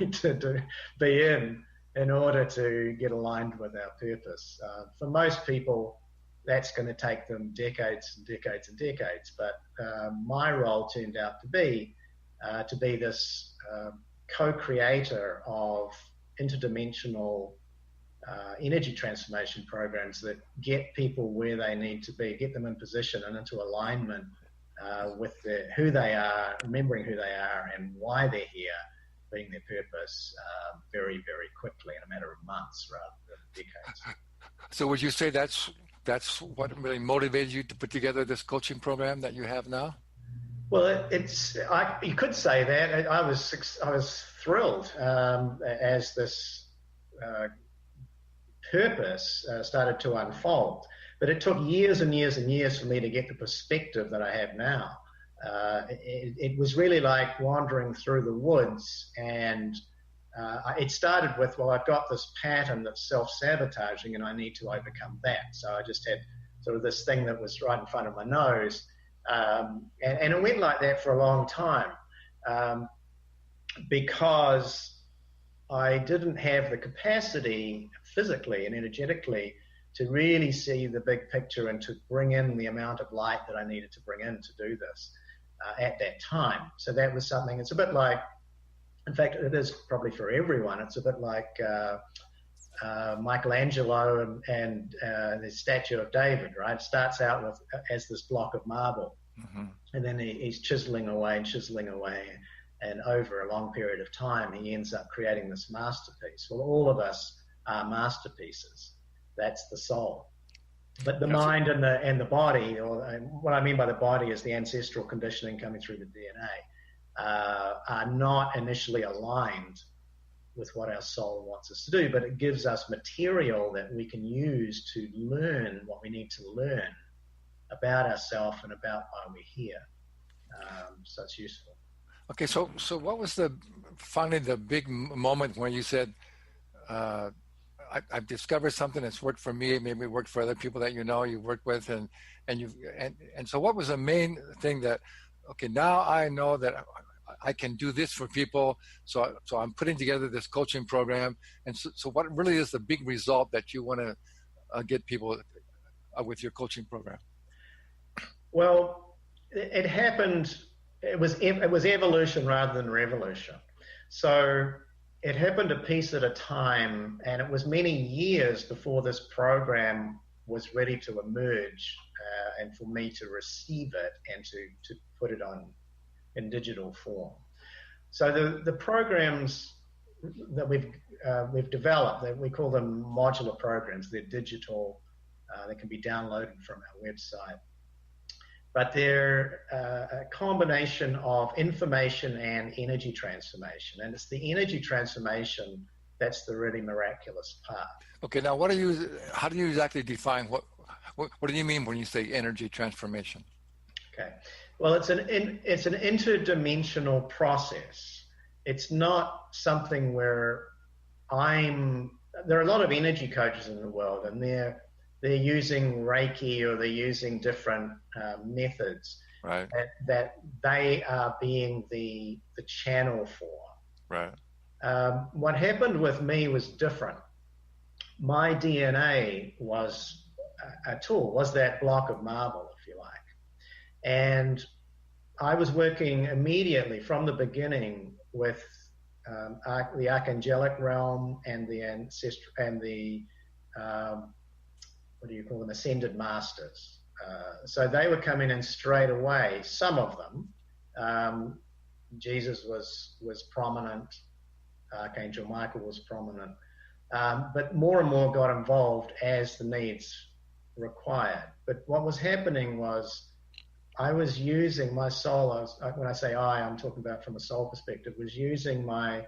to be in order to get aligned with our purpose. For most people, that's going to take them decades and decades and decades. But my role turned out to be this co-creator of interdimensional energy transformation programs that get people where they need to be, get them in position and into alignment with who they are, remembering who they are and why they're here, being their purpose, very, very quickly in a matter of months rather than decades. So would you say that's what really motivated you to put together this coaching program that you have now? Well, you could say that. I was thrilled as this purpose started to unfold. But it took years and years and years for me to get the perspective that I have now. It was really like wandering through the woods, and it started with, well, I've got this pattern that's self-sabotaging and I need to overcome that. So I just had sort of this thing that was right in front of my nose. And it went like that for a long time because I didn't have the capacity physically and energetically to really see the big picture and to bring in the amount of light that I needed to bring in to do this at that time. So that was something, it's a bit like, in fact, it is probably for everyone, it's a bit like Michelangelo and the statue of David, right? It starts out as this block of marble, and then he's chiseling away, and over a long period of time, he ends up creating this masterpiece. Well, all of us are masterpieces. That's the soul. But the mind and the body, or what I mean by the body is the ancestral conditioning coming through the DNA, are not initially aligned with what our soul wants us to do, but it gives us material that we can use to learn what we need to learn about ourselves and about why we're here. So it's useful. Okay, so what was finally the big moment when you said, I've discovered something that's worked for me, maybe it worked for other people that you worked with, and so what was the main thing that, okay, now I know that I can do this for people, so I'm putting together this coaching program, and so what really is the big result that you want to get people with your coaching program? Well, it happened. It was evolution rather than revolution. So it happened a piece at a time, and it was many years before this program was ready to emerge and for me to receive it and to put it on in digital form. So the programs that we've developed, that we call them modular programs, they're digital, they can be downloaded from our website. But they're a combination of information and energy transformation. And it's the energy transformation that's the really miraculous part. Okay, now how do you exactly define, what do you mean when you say energy transformation? Okay, well, it's an interdimensional process. It's not something where there are a lot of energy coaches in the world, and they're using Reiki or they're using different methods right. that they are being the channel for. Right. What happened with me was different. My DNA was a tool, was that block of marble, if you like. And I was working immediately from the beginning with the archangelic realm and the ancestral and the what do you call them, ascended masters. So they were coming in straight away, some of them. Jesus was prominent, Archangel Michael was prominent, but more and more got involved as the needs required. But what was happening was I was using my soul, when I say I'm talking about from a soul perspective, was using my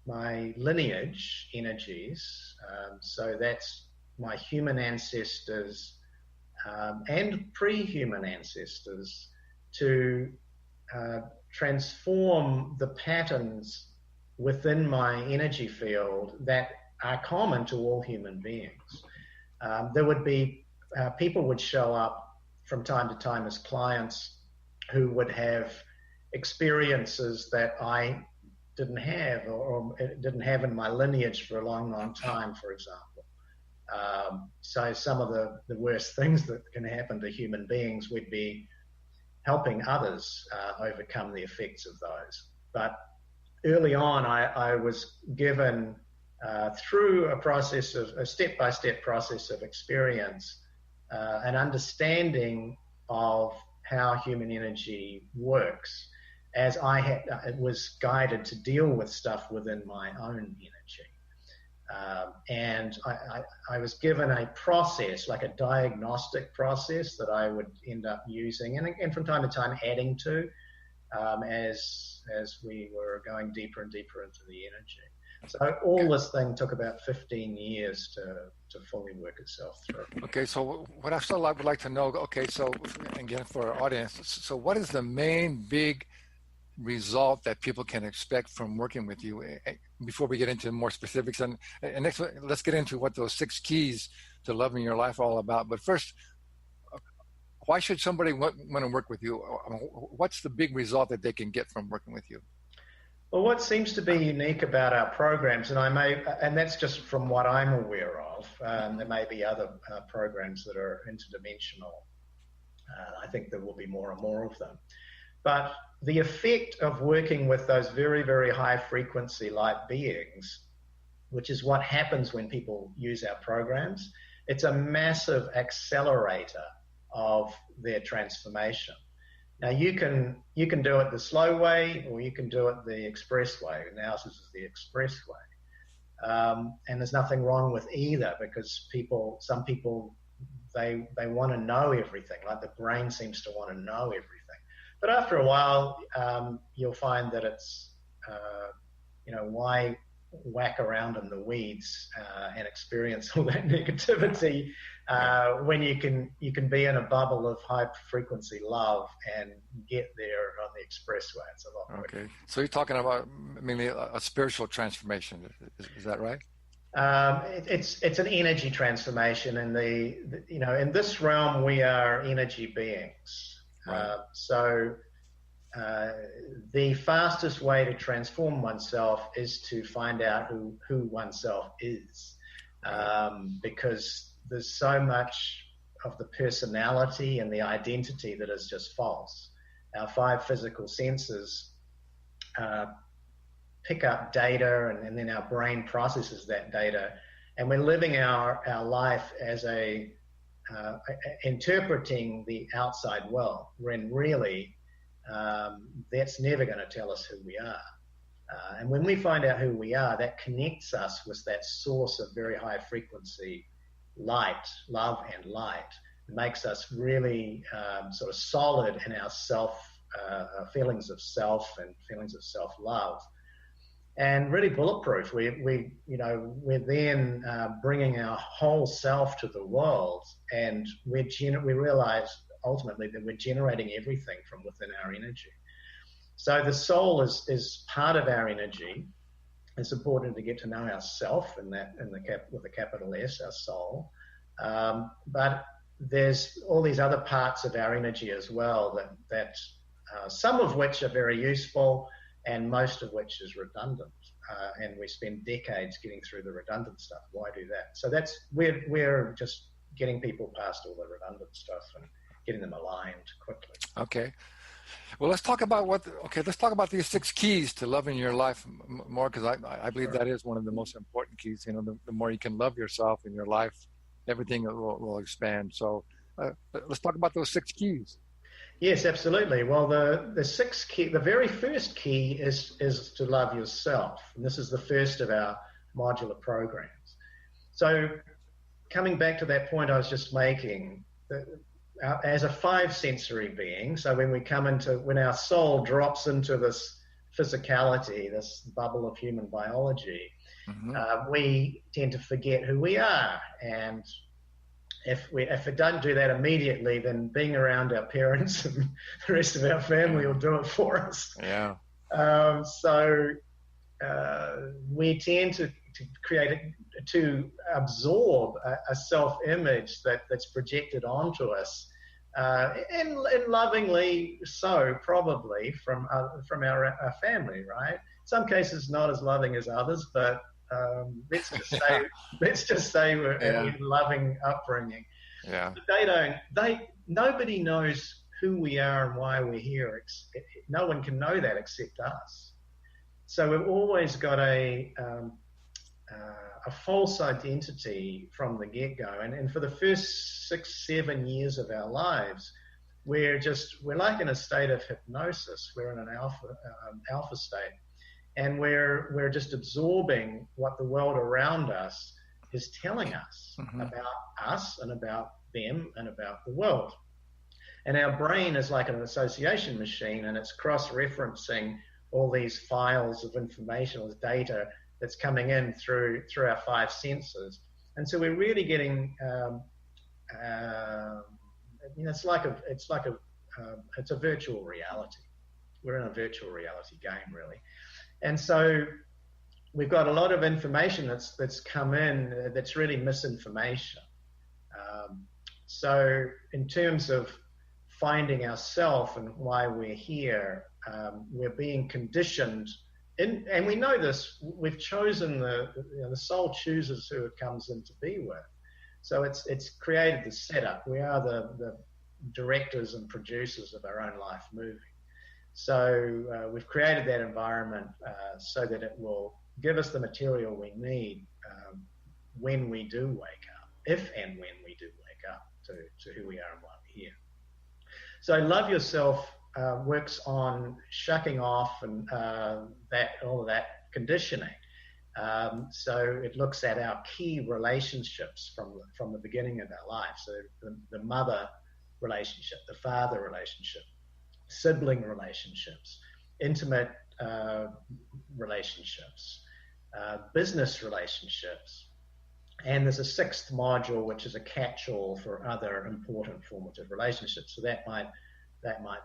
lineage energies, so that's my human ancestors and pre-human ancestors, to transform the patterns within my energy field that are common to all human beings. There would be people would show up from time to time as clients who would have experiences that I didn't have, or it didn't have in my lineage for a long, long time, for example. So some of the worst things that can happen to human beings would be helping others overcome the effects of those. But early on, I was given, through a step-by-step process of experience, an understanding of how human energy works, as I was guided to deal with stuff within my own energy. And I was given a process, like a diagnostic process, that I would end up using and from time to time adding to, as we were going deeper and deeper into the energy. So all this thing took about 15 years to fully work itself through. Okay, so what I still would like to know, okay, so again, for our audience, so what is the main big result that people can expect from working with you, before we get into more specifics? And next, let's get into what those 6 keys to loving your life are all about. But first, why should somebody want to work with you? What's the big result that they can get from working with you? Well, what seems to be unique about our programs, and that's just from what I'm aware of, there may be other programs that are interdimensional. I think there will be more and more of them. But the effect of working with those very, very high frequency light beings, which is what happens when people use our programs, it's a massive accelerator of their transformation. Now you can do it the slow way, or you can do it the express way. And ours is the express way. And there's nothing wrong with either, because some people, they want to know everything. Like the brain seems to want to know everything. But after a while, you'll find that it's, why whack around in the weeds and experience all that negativity when you can be in a bubble of high frequency love and get there on the expressway. It's a lot quicker. Okay, so you're talking about mainly a spiritual transformation, is that right? It's an energy transformation, and in this realm we are energy beings. Right. So the fastest way to transform oneself is to find out who oneself is, because there's so much of the personality and the identity that is just false. Our 5 physical senses pick up data, and then our brain processes that data, and we're living our life as interpreting the outside world, when really that's never going to tell us who we are. And when we find out who we are, that connects us with that source of very high frequency light, love and light. It makes us really sort of solid in our feelings of self and feelings of self-love, and really bulletproof. We're then bringing our whole self to the world, and we realize ultimately that we're generating everything from within our energy. So the soul is part of our energy. It's important to get to know ourself with a capital S, our soul. But there's all these other parts of our energy as well that some of which are very useful, and most of which is redundant. And we spend decades getting through the redundant stuff. Why do that? So we're just getting people past all the redundant stuff and getting them aligned quickly. Okay. Well, let's talk about these 6 keys to loving your life more, because I believe that is one of the most important keys. The more you can love yourself in your life, everything will expand. So let's talk about those 6 keys. Yes, absolutely. Well, the 6th key, the very first key is to love yourself. And this is the first of our modular programs. So coming back to that point I was just making, as a 5 sensory being, so when our soul drops into this physicality, this bubble of human biology, we tend to forget who we are. And if we don't do that immediately, then being around our parents and the rest of our family will do it for us. Yeah. So we tend to absorb a self-image that's projected onto us, and lovingly so, probably from our family, right? Some cases not as loving as others, but let's just say we're in loving upbringing. Yeah. But nobody knows who we are and why we're here. No one can know that except us. So we've always got a false identity from the get-go. And for the first 6-7 years of our lives, we're like in a state of hypnosis. We're in an alpha state. And we're just absorbing what the world around us is telling us about us and about them and about the world. And our brain is like an association machine, and it's cross-referencing all these files of information or data that's coming in through our 5 senses. And so we're really getting, it's a virtual reality. We're in a virtual reality game, really. And so we've got a lot of information that's come in that's really misinformation. So in terms of finding ourselves and why we're here, we're being conditioned, and we know this. We've chosen the soul chooses who it comes in to be with. So it's created the setup. We are the directors and producers of our own life movie. So we've created that environment so that it will give us the material we need when we do wake up, if and when we do wake up to who we are and why we're here. So Love Yourself works on shucking off and all of that conditioning. So it looks at our key relationships from the beginning of our life. So the mother relationship, the father relationship, sibling relationships, intimate relationships, business relationships. And there's a 6th module, which is a catch-all for other important formative relationships. So that might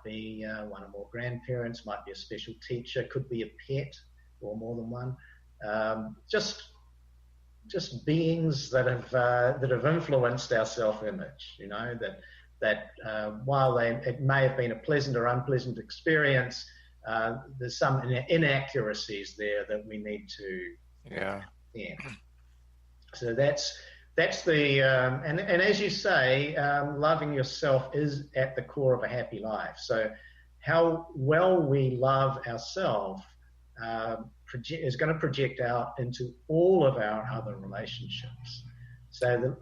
be one or more grandparents, might be a special teacher, could be a pet or more than one. Just beings that have influenced our self-image. That while it may have been a pleasant or unpleasant experience, there's some inaccuracies there that we need to. Yeah. So that's the and as you say, loving yourself is at the core of a happy life. So how well we love ourselves is going to project out into all of our other relationships. So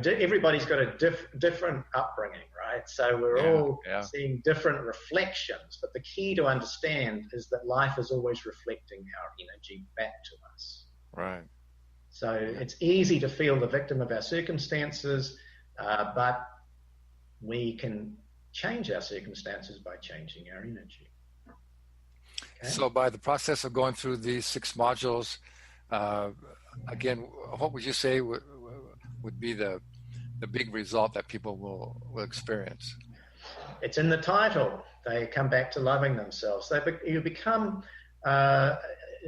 everybody's got a different upbringing, right? So we're all seeing different reflections. But the key to understand is that life is always reflecting our energy back to us. Right. So it's easy to feel the victim of our circumstances, but we can change our circumstances by changing our energy. Okay? So by the process of going through these 6 modules, again, what would you say would be the big result that people will experience? It's in the title. They come back to loving themselves. You become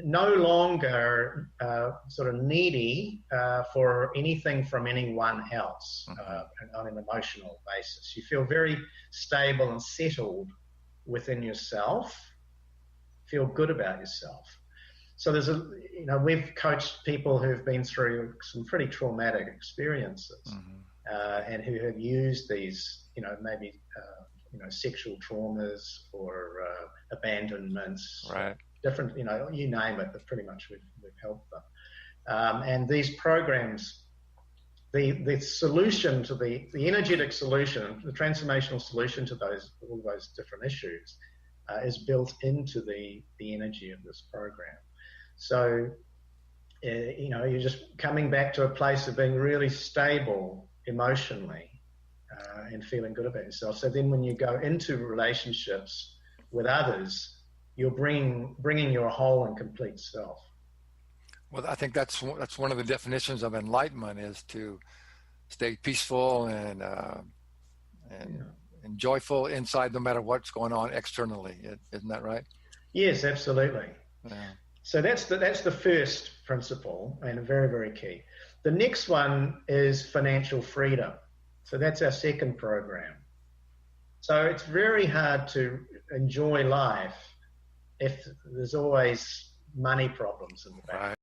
no longer sort of needy for anything from anyone else on an emotional basis. You feel very stable and settled within yourself, feel good about yourself. So there's we've coached people who've been through some pretty traumatic experiences and who have used these, maybe, sexual traumas or abandonments, right? Different, you name it, but pretty much we've helped them. And these programs, the solution to the energetic solution, the transformational solution to all those different issues is built into the energy of this program. So, you're just coming back to a place of being really stable emotionally and feeling good about yourself. So then when you go into relationships with others, you're bringing your whole and complete self. Well, I think that's one of the definitions of enlightenment, is to stay peaceful and joyful inside, no matter what's going on externally. Isn't that right? Yes, absolutely. Yeah. So that's the first principle, and very, very key. The next one is financial freedom. So that's our second program. So it's very hard to enjoy life if there's always money problems in the back. Right.